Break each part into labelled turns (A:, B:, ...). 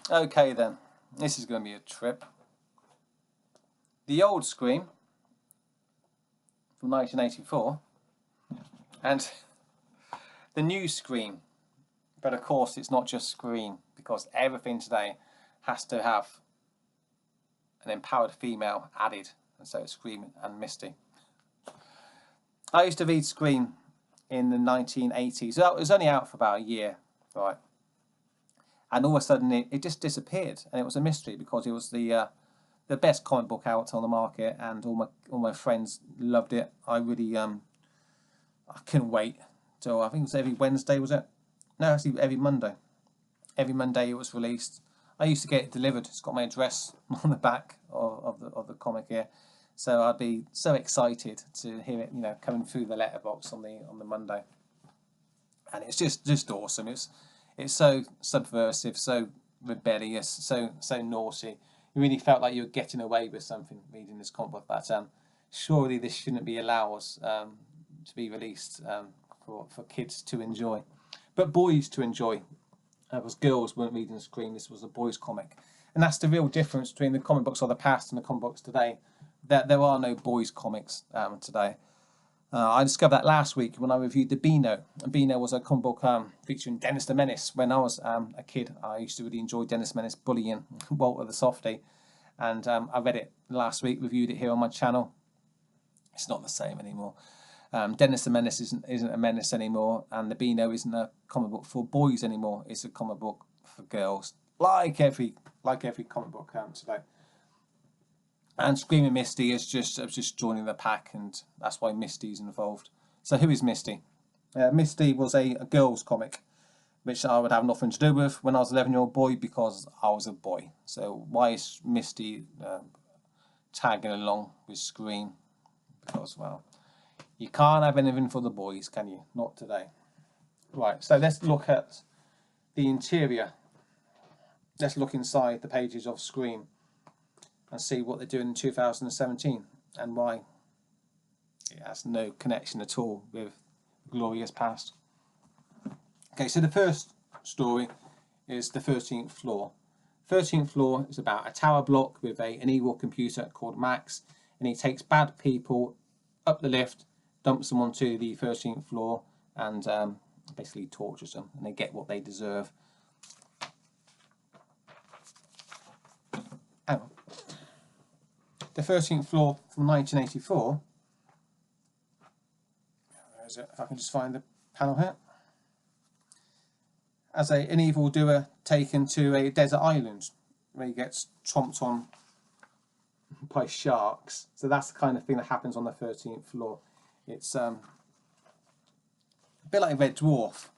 A: Okay then, this is going to be a trip. The old Scream from 1984 and the new Scream. But of course it's not just Scream, because everything today has to have an empowered female added, and so it's Scream and Misty. I used to read Scream in the 1980s. So it was only out for about a year, right? And all of a sudden it just disappeared, and it was a mystery because it was the best comic book out on the market, and all my friends loved it. I really I couldn't wait till, I think it was every Wednesday, was it? No, actually every Monday. Every Monday it was released. I used to get it delivered. It's got my address on the back of the comic here, so I'd be so excited to hear it, coming through the letterbox on the Monday. And it's just awesome. It's so subversive, so rebellious, so naughty. You really felt like you were getting away with something reading this comic book. That surely this shouldn't be allowed to be released for kids to enjoy, but boys to enjoy. Because girls weren't reading Scream. This was a boys' comic, and that's the real difference between the comic books of the past and the comic books today. That there are no boys' comics today. I discovered that last week when I reviewed the Beano. And Beano was a comic book featuring Dennis the Menace. When I was a kid, I used to really enjoy Dennis the Menace bullying Walter the Softie, and I read it last week, reviewed it here on my channel. It's not the same anymore. Dennis the Menace isn't a menace anymore, and the Beano isn't a comic book for boys anymore. It's a comic book for girls, like every comic book today. And Screaming Misty is just joining the pack, and that's why Misty's involved. So who is Misty? Misty was a girls' comic, which I would have nothing to do with when I was an 11-year-old boy, because I was a boy. So why is Misty tagging along with Scream? Because, well, you can't have anything for the boys, can you? Not today. Right, so let's look at the interior. Let's look inside the pages of Scream and see what they're doing in 2017 and why it has no connection at all with glorious past. Okay, so the first story is the 13th floor. 13th floor is about a tower block with an evil computer called Max, and he takes bad people up the lift, dumps them onto the 13th floor, and basically tortures them, and they get what they deserve. The 13th floor from 1984. Where is it? If I can just find the panel here. As an evildoer taken to a desert island where he gets tromped on by sharks. So that's the kind of thing that happens on the 13th floor. It's a bit like Red Dwarf.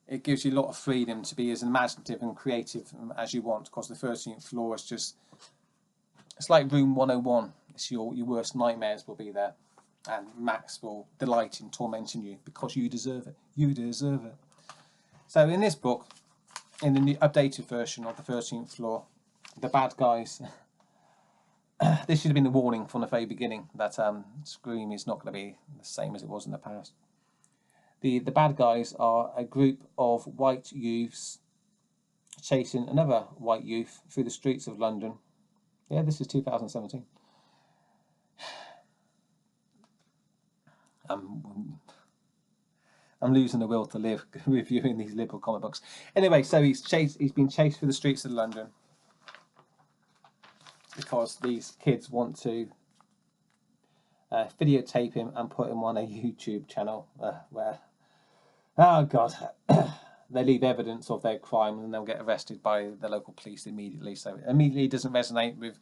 A: It gives you a lot of freedom to be as imaginative and creative as you want, because the 13th floor is just, it's like room 101. It's your worst nightmares will be there, and Max will delight in tormenting you because you deserve it. You deserve it. So in this book, in the new updated version of the 13th floor, the bad guys. This should have been the warning from the very beginning that Scream is not going to be the same as it was in the past. The bad guys are a group of white youths chasing another white youth through the streets of London. Yeah, this is 2017. I'm losing the will to live reviewing these liberal comic books. Anyway, so he's been chased through the streets of London because these kids want to videotape him and put him on a YouTube channel where, oh God, they leave evidence of their crime, and they'll get arrested by the local police immediately. So it immediately doesn't resonate with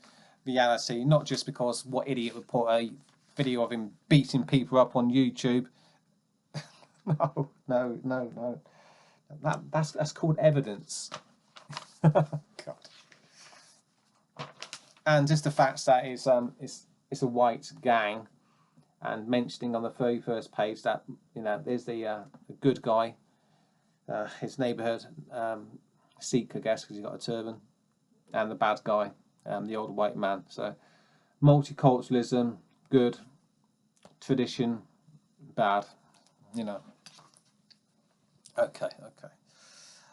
A: reality, not just because what idiot would put a video of him beating people up on YouTube. No. That's called evidence. God. And just the fact that it's a white gang, and mentioning on the very first page that there's the good guy, his neighbourhood Sikh, I guess, because he's got a turban, and the bad guy, the old white man. So multiculturalism, good; tradition, bad. Okay.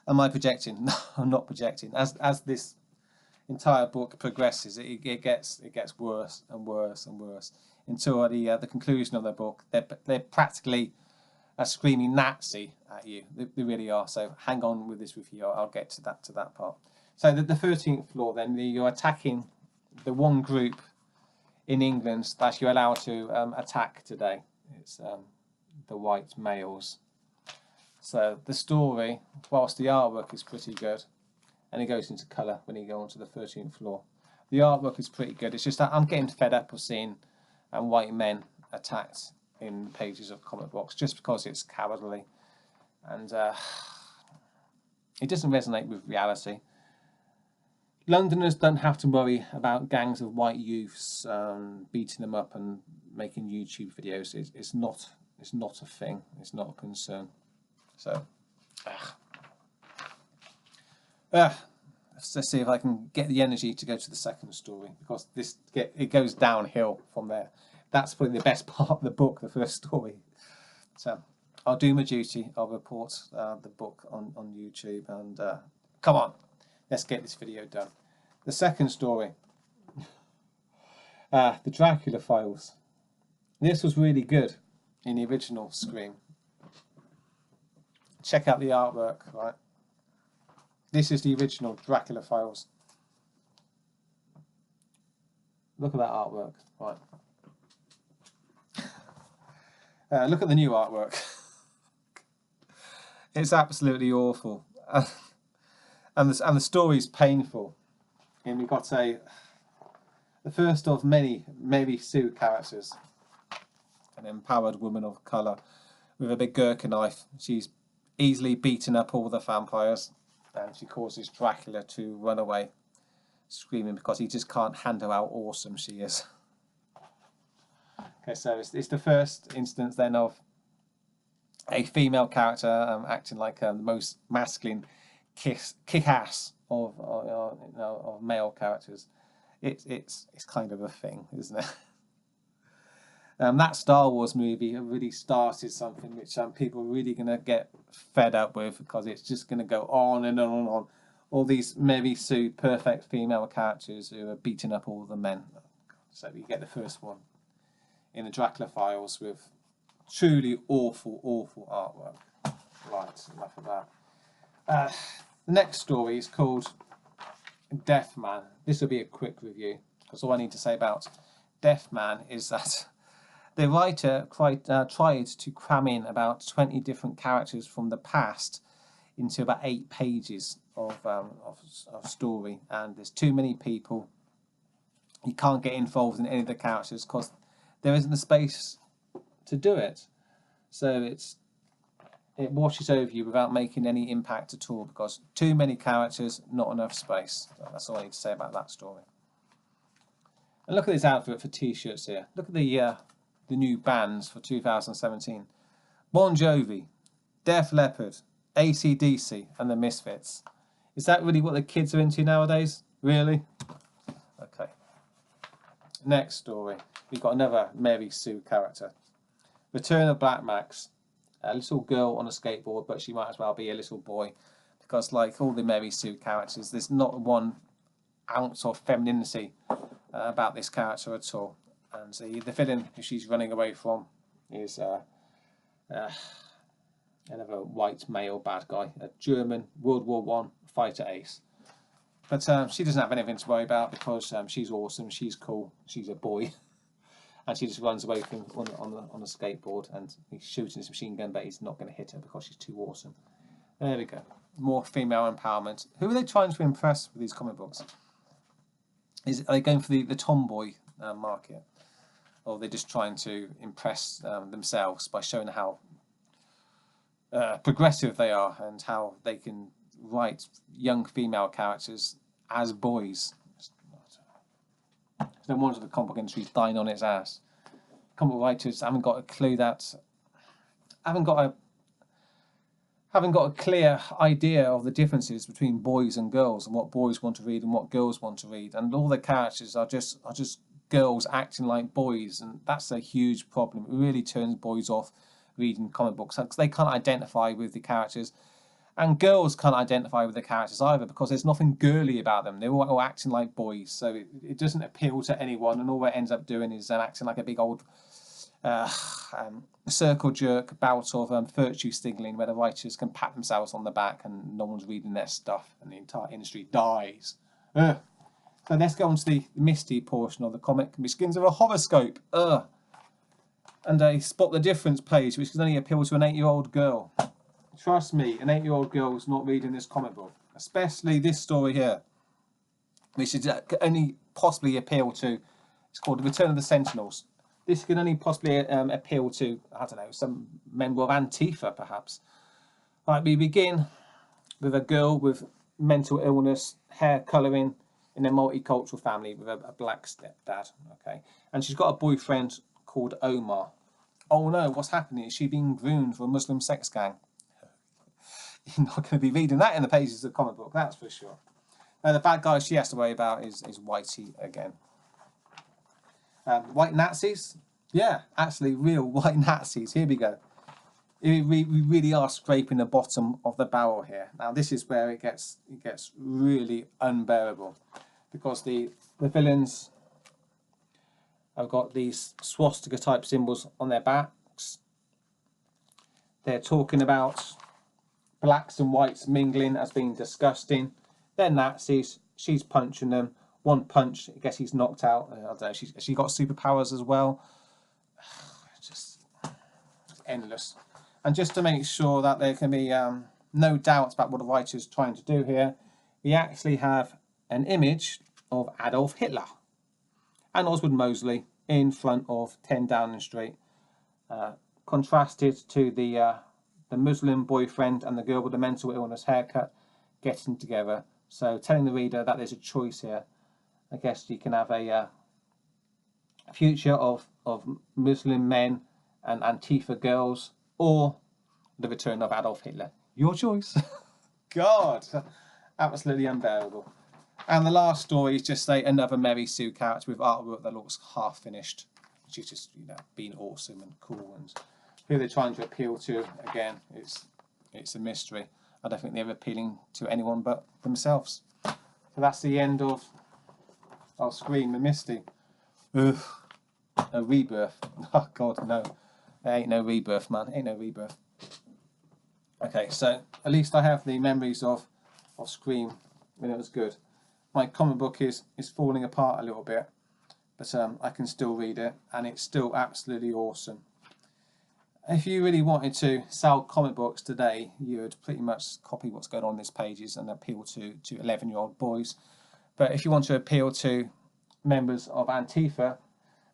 A: Am I projecting? No, I'm not projecting. As this entire book progresses, it gets worse and worse and worse until the conclusion of the book. They're practically a screaming Nazi at you. They really are. So hang on with this review. I'll get to that part. So the 13th floor, then you're attacking the one group in England that you're allowed to attack today. It's the white males. So the story, whilst the artwork is pretty good, and it goes into colour when you go onto the 13th floor, the artwork is pretty good. It's just that I'm getting fed up of seeing white men attacked in pages of comic books just because it's cowardly, and it doesn't resonate with reality. Londoners don't have to worry about gangs of white youths beating them up and making YouTube videos. It's not a thing. It's not a concern. So, let's see if I can get the energy to go to the second story, because it goes downhill from there. That's probably the best part of the book, the first story. So I'll do my duty. I'll report the book on YouTube, and come on, let's get this video done. The second story, the Dracula Files. This was really good in the original Scream. Check out the artwork, right? This is the original Dracula Files. Look at that artwork, right? Look at the new artwork. It's absolutely awful, and the story is painful. And we've got the first of many Mary Sue characters, an empowered woman of colour with a big gherkin knife. She's easily beaten up all the vampires, and she causes Dracula to run away, screaming because he just can't handle how awesome she is. Okay, so it's the first instance then of a female character acting like the most masculine kick-ass of male characters. It's kind of a thing, isn't it? That Star Wars movie really started something which people are really going to get fed up with, because it's just going to go on and on and on. All these Mary Sue perfect female characters who are beating up all the men. So you get the first one in the Dracula Files with truly awful artwork. Right, enough of that. The next story is called Death Man. This will be a quick review, because all I need to say about Death Man is that the writer tried to cram in about 20 different characters from the past into about 8 pages of story, and there's too many people. You can't get involved in any of the characters because there isn't the space to do it. So it washes over you without making any impact at all, because too many characters, not enough space. So that's all I need to say about that story. And look at this outfit for t-shirts here. Look at the new bands for 2017. Bon Jovi, Def Leppard, AC/DC and the Misfits. Is that really what the kids are into nowadays? Really? Okay. Next story. We've got another Mary Sue character. Return of Black Max. A little girl on a skateboard, but she might as well be a little boy, because like all the Mary Sue characters, there's not 1 ounce of femininity about this character at all. And the villain who she's running away from is another white male bad guy, a German World War I fighter ace. But she doesn't have anything to worry about, because she's awesome, she's cool, she's a boy. And she just runs away from on a skateboard, and he's shooting his machine gun, but he's not going to hit her because she's too awesome. There we go. More female empowerment. Who are they trying to impress with these comic books? Are they going for the tomboy market? Or are they just trying to impress themselves by showing how progressive they are and how they can write young female characters as boys? No wonder the comic book industry is dying on its ass. Comic book writers haven't got a clue haven't got a clear idea of the differences between boys and girls, and what boys want to read and what girls want to read, and all the characters are just girls acting like boys, and that's a huge problem. It really turns boys off reading comic books because they can't identify with the characters, And girls can't identify with the characters either because there's nothing girly about them. They're all acting like boys, so it doesn't appeal to anyone, and all it ends up doing is acting like a big old circle jerk bout of virtue signaling where the writers can pat themselves on the back and no one's reading their stuff and the entire industry dies. So let's go on to the Misty portion of the comic, which begins with a horoscope. And a spot the difference page, which can only appeal to an 8-year-old girl. Trust me, an 8-year-old girl is not reading this comic book, especially this story here, which is can only possibly appeal to. It's called The Return of the Sentinels. This can only possibly appeal to, I don't know, some member of Antifa, perhaps. Right, we begin with a girl with mental illness, hair colouring, in a multicultural family with a black stepdad. Okay, and she's got a boyfriend called Omar. Oh no, what's happening? Is she being groomed for a Muslim sex gang? You're not going to be reading that in the pages of the comic book, that's for sure. Now, the bad guy she has to worry about is Whitey again. White Nazis? Yeah, actually real white Nazis. Here we go. We really are scraping the bottom of the barrel here. Now this is where it gets really unbearable, because the villains have got these swastika type symbols on their backs. They're talking about blacks and whites mingling as being disgusting. They're Nazis. She's punching them. One punch, I guess he's knocked out. I don't know. She got superpowers as well. Just endless. And just to make sure that there can be no doubt about what the writer's trying to do here, we actually have an image of Adolf Hitler and Oswald Mosley in front of 10 Downing Street, contrasted to the Muslim boyfriend and the girl with the mental illness haircut getting together. So telling the reader that there's a choice here. I guess you can have a future of Muslim men and Antifa girls, or the return of Adolf Hitler. Your choice. God, absolutely unbearable. And the last story is just another Mary Sue character with artwork that looks half finished, which is just, you know, being awesome and cool. And who they're trying to appeal to, again, it's a mystery. I don't think they're appealing to anyone but themselves. So that's the end of Scream Misty. Ugh. A rebirth. Oh God, no. There ain't no rebirth, man. Ain't no rebirth. Okay, so at least I have the memories of Scream when it was good. My comic book is falling apart a little bit, but I can still read it, and it's still absolutely awesome. If you really wanted to sell comic books today, you would pretty much copy what's going on these pages and appeal to 11-year-old boys. But if you want to appeal to members of Antifa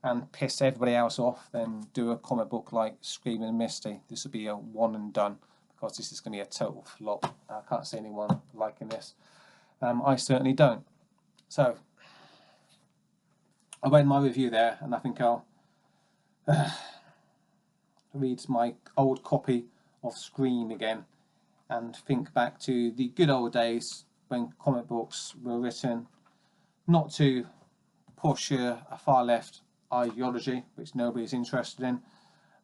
A: and piss everybody else off, then do a comic book like Scream Misty. This will be a one and done, because this is going to be a total flop. I can't see anyone liking this. I certainly don't. So I'll end my review there, and I think I'll read my old copy of Scream again and think back to the good old days when comic books were written not to push a far left ideology, which nobody's interested in,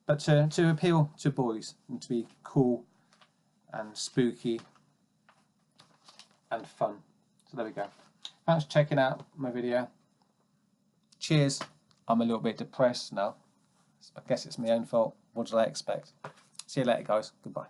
A: but to appeal to boys and to be cool and spooky and fun. So there we go. Thanks for checking out my video. Cheers. I'm a little bit depressed now. I guess it's my own fault. What did I expect? See you later, guys. Goodbye.